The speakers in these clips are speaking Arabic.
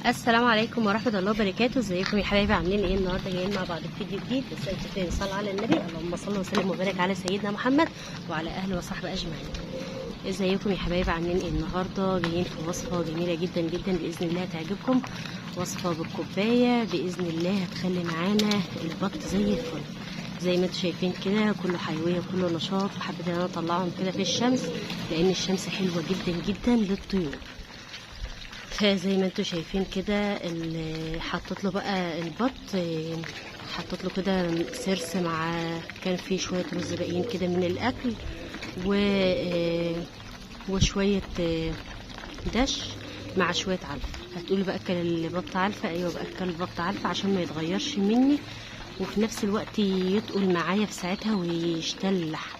السلام عليكم ورحمة الله وبركاته. ازيكم يا حبايبي؟ عاملين ايه؟ النهارده جايين مع بعض في فيديو جديد. بس انتوا صلوا على النبي، اللهم صل وسلم وبارك على سيدنا محمد وعلى اهله وصحبه اجمعين. ازيكم يا حبايبي؟ عاملين ايه؟ النهارده جايين في وصفة جميلة جدا جدا باذن الله تعجبكم. وصفة بالكوباية باذن الله هتخلي معانا البط زي الفل. زي ما انتوا شايفين كده كله حيوية وكله نشاط، وحبيت ان انا اطلعهم كده في الشمس لان الشمس حلوة جدا جدا للطيور. فزي ما انتوا شايفين كده حطيت له بقى البط، حطيت له كده سرس، مع كان فيه شويه رز باقيين كده من الاكل وشويه دش مع شويه علف. هتقولي باكل البط علفه؟ ايوه باكل البط علفه عشان ما يتغيرش مني وفي نفس الوقت يتقل معايا في ساعتها ويشتلح.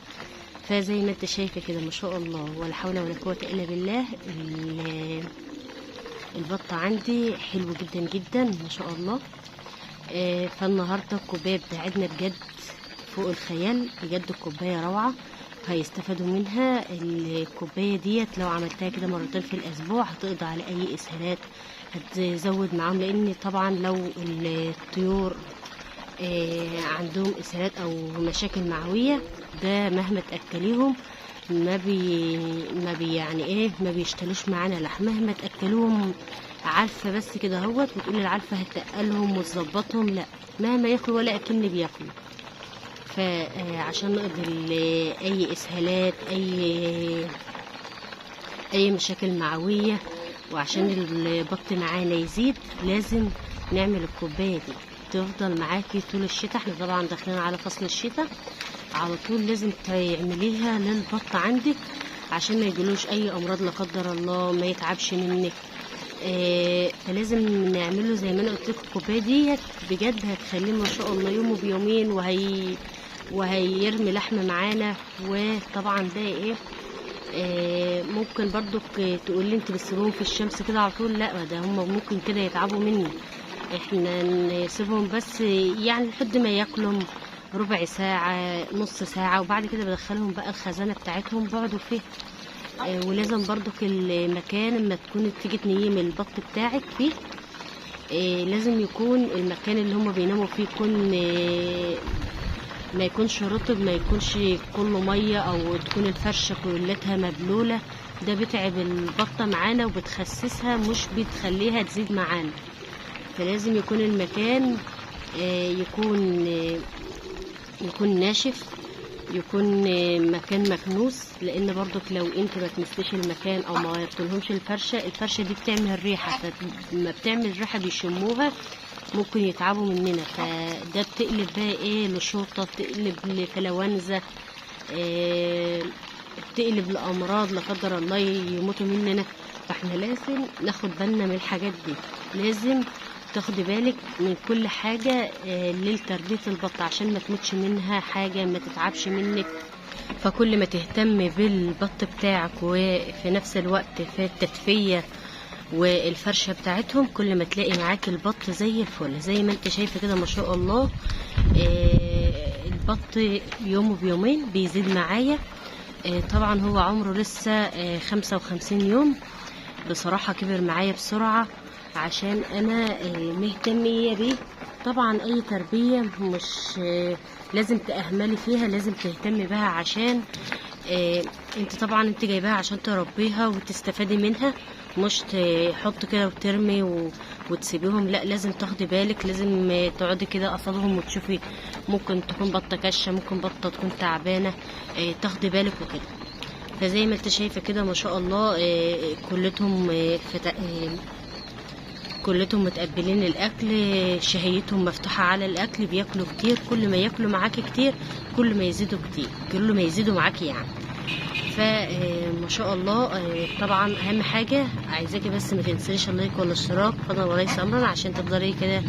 فزي ما انت شايفه كده ما شاء الله ولا حول ولا قوه الا بالله. البط عندي حلو جدا جدا ما شاء الله. فالنهارده الكوبايه بتاعتنا بجد فوق الخيال، بجد الكوبايه روعه، هيستفادوا منها. الكوبايه ديت لو عملتها كده مرتين في الاسبوع هتقضي على اي اسهالات، هتزود معاهم، لان طبعا لو الطيور عندهم اسهالات او مشاكل معويه ده مهما تاكليهم ما بي يعني ايه ما بيشتلوش معانا لحم. مهما تاكلوهم علفه بس كده اهوت وتقولي العلفه هتقلهم وتظبطهم، لا، مهما ياكلوا ولا اكن بياكلوا. فعشان نقدر اي اسهالات اي مشاكل معويه وعشان البط معانا يزيد لازم نعمل الكوبايه دي تفضل معاكي طول الشتاء. احنا طبعا داخلين على فصل الشتاء، على طول لازم تعمليها للبط عندك عشان ما يجيلوش اي امراض لا قدر الله، ما يتعبش منك. فلازم نعمله زي ما انا قلت لكم. الكوبايه ديت بجد هتخليه ما شاء الله يومه بيومين وهيرمي لحم معانا. وطبعا ده ايه ممكن برضو تقولي انت بتسيبوهم في الشمس كده على طول، لا، ده هم ممكن كده يتعبوا مني. احنا نسيبهم بس يعني لحد ما ياكلوا ربع ساعة نص ساعة، وبعد كده بدخلهم بقى الخزانة بتاعتهم بقعدوا فيه. ولازم برضو المكان لما تكون تيجي تنيم البط بتاعك فيه لازم يكون المكان اللي هم بيناموا فيه يكون ما يكونش رطب، ما يكونش كله مية، او تكون الفرشة كلها مبلولة. ده بتعب البطة معانا وبتخسسها مش بتخليها تزيد معانا. فلازم يكون المكان يكون ناشف، يكون مكان مكنوس، لان برضك لو انت ما تمسكيش المكان او ما غيرتلهمش الفرشه دي بتعمل ريحه، فلما بتعمل ريحه بيشموها ممكن يتعبوا مننا. فده بتقلب بقى ايه لشوطه، بتقلب لفلونزه، بتقلب لامراض لا قدر الله يموتوا مننا. فاحنا لازم ناخد بالنا من الحاجات دي، لازم تاخدي بالك من كل حاجة لتربية البط عشان ما تموتش منها حاجة، ما تتعبش منك. فكل ما تهتم بالبط بتاعك وفي نفس الوقت في التدفية والفرشة بتاعتهم كل ما تلاقي معاك البط زي الفل. زي ما انت شايفة كده ما شاء الله البط يومه بيومين بيزيد معايا. طبعا هو عمره لسه 55 يوم. بصراحة كبر معايا بسرعة عشان انا مهتمية بيه. طبعا اي تربية مش لازم تأهملي فيها، لازم تهتمي بها عشان انت طبعا انت جايباها عشان تربيها وتستفادي منها، مش تحط كده وترمي وتسيبيهم. لا، لازم تاخدي بالك، لازم تقعدي كده قصادهم وتشوفي ممكن تكون بطة كشة، ممكن بطة تكون تعبانة، تاخدي بالك وكده. فزي ما انت شايفة كده ما شاء الله كلتهم متقبلين الاكل، شهيتهم مفتوحه على الاكل، بياكلوا كتير. كل ما ياكلوا معاكي كتير كل ما يزيدوا كتير، كل ما يزيدوا معاكي يعني. فما شاء الله. طبعا اهم حاجه عايزاكي بس ما تنسيش اللايك والاشتراك فضلا وليس امرا عشان تفضلي كده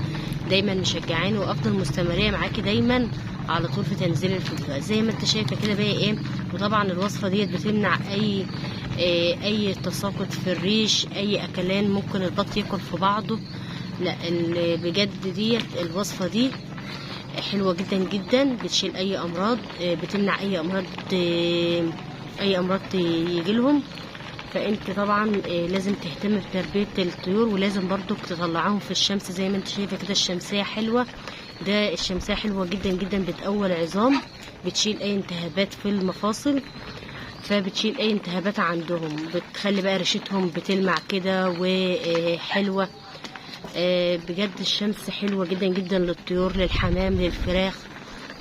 دايما مشجعاني وافضل مستمريه معاكي دايما على طول في تنزيل الفيديوهات. زي ما انت شايفه كده بقى ايه. وطبعا الوصفه ديت بتمنع اي تساقط في الريش، اي اكلان ممكن البط ياكل في بعضه. لا، بجد ديت الوصفه دي حلوه جدا جدا، بتشيل اي امراض، بتمنع اي امراض يجيلهم. فانت طبعا لازم تهتم بتربية الطيور، ولازم برضو تطلعهم في الشمس زي ما انت شايفة كده. الشمسية حلوة، ده الشمسية حلوة جدا جدا، بتقوي العظام، بتشيل اي التهابات في المفاصل، فبتشيل اي التهابات عندهم، بتخلي بقى ريشتهم بتلمع كده وحلوة. بجد الشمس حلوة جدا جدا للطيور، للحمام، للفراخ.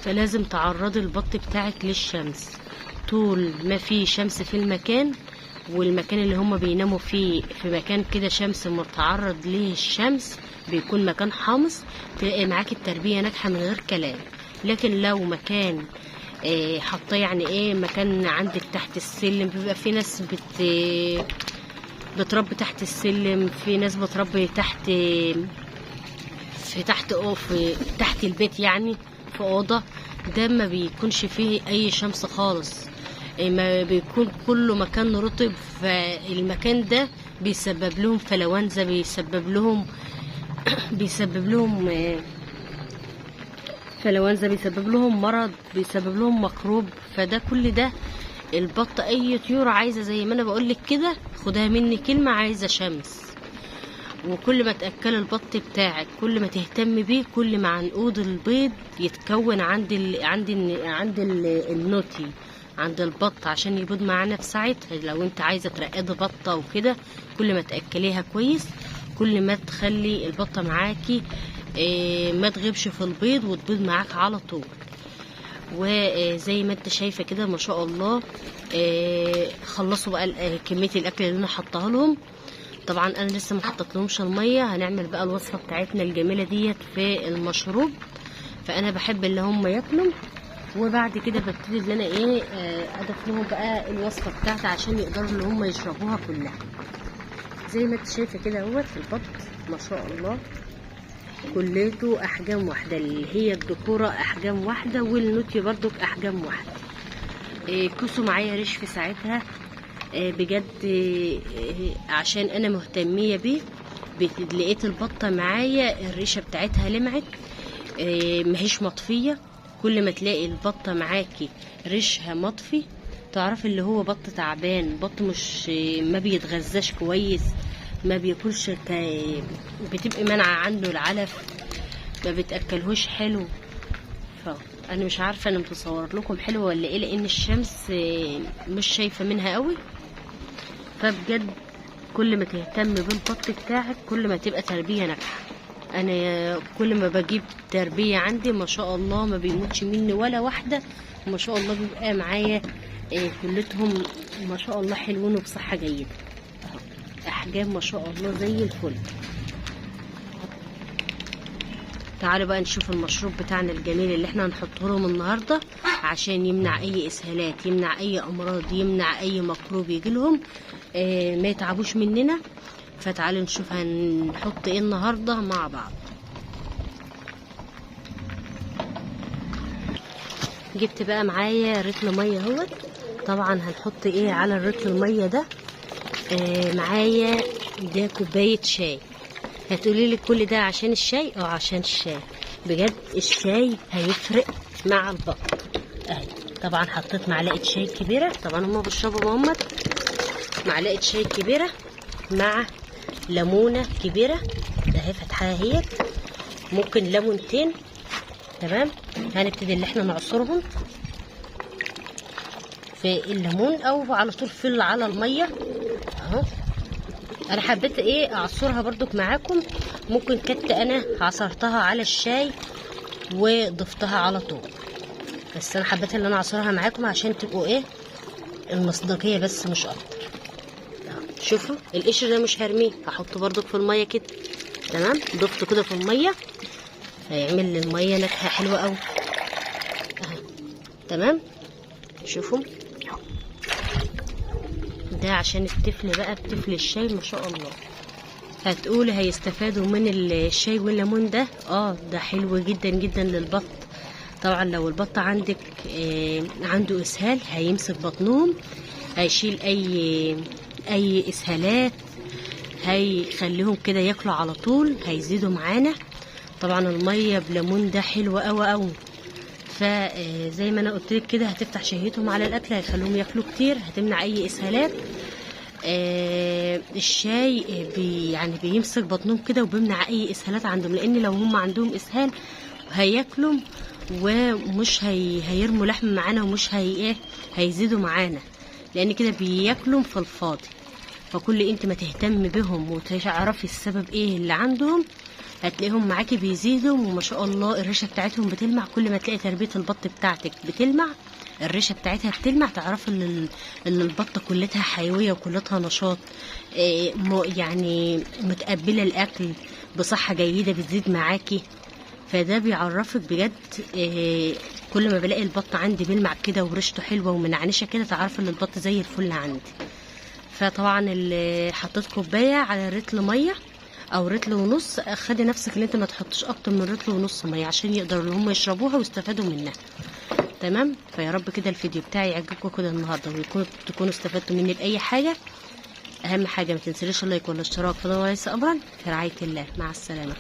فلازم تعرضي البط بتاعك للشمس طول ما في شمس في المكان، والمكان اللي هم بيناموا فيه في مكان كده شمس متعرض ليه الشمس، بيكون مكان حامص، تلاقي معاكي التربية ناجحة من غير كلام. لكن لو مكان حاطاه يعني ايه، مكان عندك تحت السلم، بيبقى في ناس بتربي تحت السلم، في ناس بتربي تحت في تحت البيت يعني في اوضه، ده ما بيكونش فيه اي شمس خالص، ما بيكون كله مكان رطب، فالمكان ده بيسبب لهم فلوانزا، بيسبب لهم فلوانزا، بيسبب لهم مرض، بيسبب لهم ميكروب. فده كل ده البط اي طيور عايزه، زي ما انا بقولك كده، خدها مني كلمه، عايزه شمس. وكل ما تاكل البط بتاعك، كل ما تهتم بيه، كل ما عنقود البيض يتكون عند النوتي عند البط عشان يبيض معانا في ساعتها. لو انت عايزه ترقدي بطه وكده، كل ما تاكليها كويس، كل ما تخلي البطه معاكي ما تغيبش في البيض وتبيض معاك على طول. وزي ما انت شايفه كده ما شاء الله، خلصوا بقى كميه الاكل اللي انا حطاها لهم. طبعا انا لسه ما حطيتلهمش الميه، هنعمل بقى الوصفه بتاعتنا الجميله ديت في المشروب. فانا بحب اللي هم ياكلوا، وبعد كده ببتدي ان انا اضيف لهم بقى الوصفه بتاعتي عشان يقدروا ان هم يشربوها كلها. زي ما انت شايفه كده اهوت البط ما شاء الله كليته احجام واحده، اللي هي الذكوره احجام واحده، والنوتي برضو احجام واحده. كسوا معايا ريش في ساعتها بجد، عشان انا مهتميه بيه. لقيت البطه معايا الريشه بتاعتها لمعت، ماهيش مطفيه. كل ما تلاقي البطه معاكي ريشها مطفي، تعرفي اللي هو بط تعبان، بط مش ما بيتغذاش كويس، ما بياكلش، بتبقى منعه عنه العلف، ما بتاكلهوش حلو. فانا مش عارفه انا متصور لكم حلو ولا ايه، لان الشمس مش شايفه منها قوي. فبجد كل ما تهتم بالبط بتاعك، كل ما تبقى تربيه ناجحه. انا كل ما بجيب تربيه عندي ما شاء الله ما بيموتش مني ولا واحده، وما شاء الله بيبقى معايا كلتهم ما شاء الله حلوين وبصحه جيده، احجام ما شاء الله زي الفل. تعالوا بقى نشوف المشروب بتاعنا الجميل اللي احنا هنحطه لهم النهارده عشان يمنع اي اسهالات، يمنع اي امراض، يمنع اي ميكروب يجيلهم، ما يتعبوش مننا. فتعالوا نشوف هنحط ايه النهارده مع بعض. جبت بقى معايا رتل ميه اهوت. طبعا هنحط ايه على الرتل الميه ده، معايا ده كوبايه شاي. هتقولي لي كل ده عشان الشاي؟ عشان الشاي، بجد الشاي هيفرق مع البط. اهي طبعا حطيت معلقه شاي كبيره، طبعا هما بيشربوا مامت، معلقه شاي كبيره مع ليمونه كبيره اهي فاتحاها اهيت، ممكن ليمونتين. تمام، هنبتدي اللي احنا نعصرهم في الليمون او على طول على الميه اهو. انا حبيت اعصرها برضك معاكم، ممكن كنت انا عصرتها على الشاي وضفتها على طول، بس انا حبيت ان انا اعصرها معاكم عشان تبقوا المصداقيه بس مش اكتر. شوفوا القشر ده مش هرميه، هحطه برضك في الميه كده. تمام، ضفته كده في الميه هيعمل لي الميه نكهه حلوه قوي اهي. تمام، شوفوا ده عشان الطفل بقى، الطفل الشاي ما شاء الله. هتقولي هيستفادوا من الشاي والليمون ده؟ ده حلو جدا جدا للبط. طبعا لو البط عندك عنده اسهال، هيمسك بطنهم، هيشيل اي اسهالات، هيخليهم كده ياكلوا على طول، هيزيدوا معانا. طبعا الميه بليمون ده حلوه قوي قوي، فزي ما انا قلت لك كده هتفتح شهيتهم على الاكل، هيخليهم ياكلوا كتير، هتمنع اي اسهالات. الشاي يعني بيمسك بطنهم كده وبيمنع اي اسهالات عندهم، لان لو هم عندهم اسهال هياكلوا ومش هيرموا لحم معانا، ومش هيزيدوا معانا، لان كده بياكلوا في الفاضي. فكل انت ما تهتم بهم وتعرفي السبب ايه اللي عندهم، هتلاقيهم معاكي بيزيدوا، وما شاء الله الريشه بتاعتهم بتلمع. كل ما تلاقي تربيه البط بتاعتك بتلمع، الريشه بتاعتها بتلمع، تعرفي ان البطه كلتها حيويه وكلتها نشاط، يعني متقبله الاكل بصحه جيده، بتزيد معاكي. فده بيعرفك بجد. كل ما بلاقي البط عندي بيلمع كده وريشته حلوه ومنعنشه كده، تعرفي ان البط زي الفل عندي. فطبعا اللي حطيت كوبايه على رتل ميه او رتل ونص، خدي نفسك ان انت ما تحطش اكتر من رتل ونص ميه، عشان يقدروا ان هم يشربوها ويستفادوا منها. تمام. فيا رب كده الفيديو بتاعي يعجبكم كده النهارده، تكونوا استفدتوا مني باي حاجه. اهم حاجه ما تنسليش اللايك والاشتراك، فضلا وليس امرا، في رعايه الله. مع السلامه.